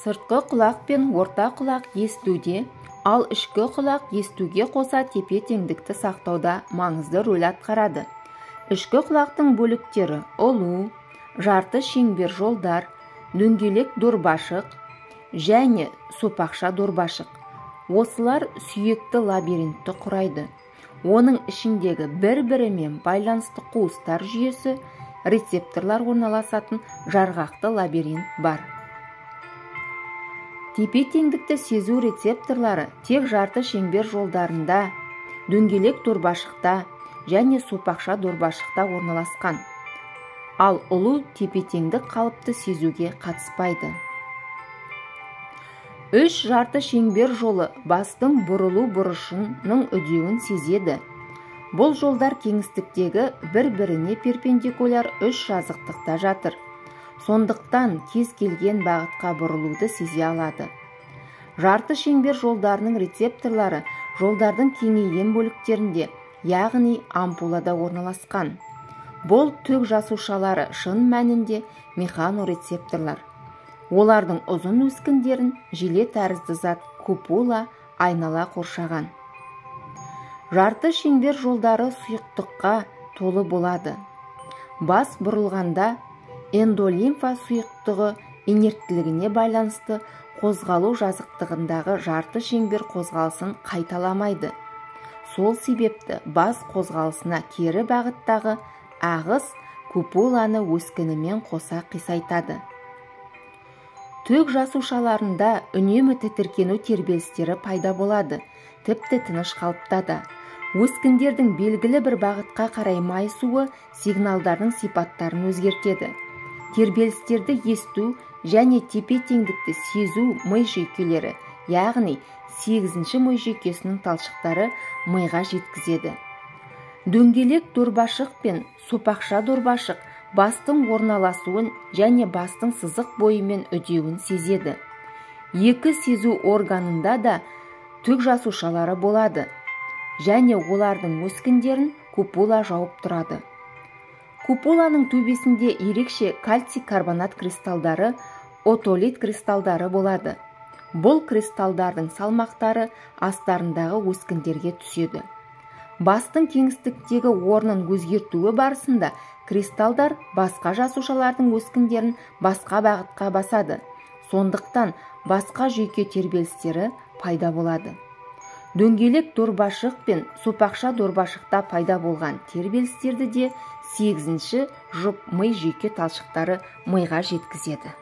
Сыртқы құлақ пен орта құлақ естуде, ал ішкі құлақ естуге қоса тепе-теңдікті сақтауда маңызды рөл атқарады. Ішкі құлақтың бөліктері ұлу, жарты шеңбер жолдар, дөңгелек дорбашық және сопақша дорбашық. Осылар сүйекті лабиринтті құрайды. Оның ішіндегі бір-бірімен байланысты қуыстар жүйесі, рецепторлар орналасатын жарғақты лабиринт бар. Тепе-теңдікті сезу рецепторлары тек жарты шеңбер жолдарында, дөңгелек дорбашықта және сопақша дорбашықта орналасқан. Ал ұлу тепе-теңдік қалыпты сезуге қатыспайды. Үш жарты шеңбер жолы бастың бұрылу бұрышының үдеуін сезеді. Бұл жолдар кеңістіктегі бір-біріне перпендикуляр үш жазықтықта жатыр. Сондықтан кез келген бағытқа бұрылуды сезе алады. Жарты шеңбер жолдарының рецепторлары жолдардың кеңейген бөліктерінде, яғни ампулада орналасқан. Бұл түк жасушалары шын мәнінде механорецепторлар. Олардың ұзын өскіндерін желе тәрізді зат купула айнала қоршаған. Жарты шеңбер жолдары сұйықтыққа толы болады. Бас бұрылғанда эндолимфа сұйықтығы инерттілігіне байланысты қозғалу жазықтығындағы жарты шеңбер қозғалысын қайталамайды. Сол себепті бас қозғалысына кері бағыттағы ағыс купуланы өскінімен қоса қисайтады. Түк жасушаларында үнемі тітіркену тербелістері пайда болады, тіпті тыныш қалыпта да. Өскіндердің белгілі бір бағытқа қарай майысуы сигналдардың сипаттарын өзгертеді. Тербелістерді есту және тепе-теңдікті сезу ми жүйкелері, яғни 8-ші ми жүйкесінің талшықтары миға жеткізеді. Дөңгелек дорбашық пен сопақша дорбашық бастың орналасуын және бастың сызық бойымен үдеуін сезеді. Екі сезу органында да түк жасушалары болады және олардың өскіндерін купула жауып тұрады. Купуланың төбесінде ерекше кальций карбонат кристалдары, отолит кристалдары болады. Бұл кристалдардың салмақтары астарындағы өскіндерге түседі. Бастың кеңістіктегі орнын өзгертуі барысында кристалдар басқа жасушалардың өскіндерін басқа бағытқа басады. Сондықтан басқа жүйке тербелістері пайда болады. Дөңгелек дорбашық пен сопақша дорбашықта пайда болған тербелістерді де 8-ші жұп ми жүйке талшықтары миға жеткізеді.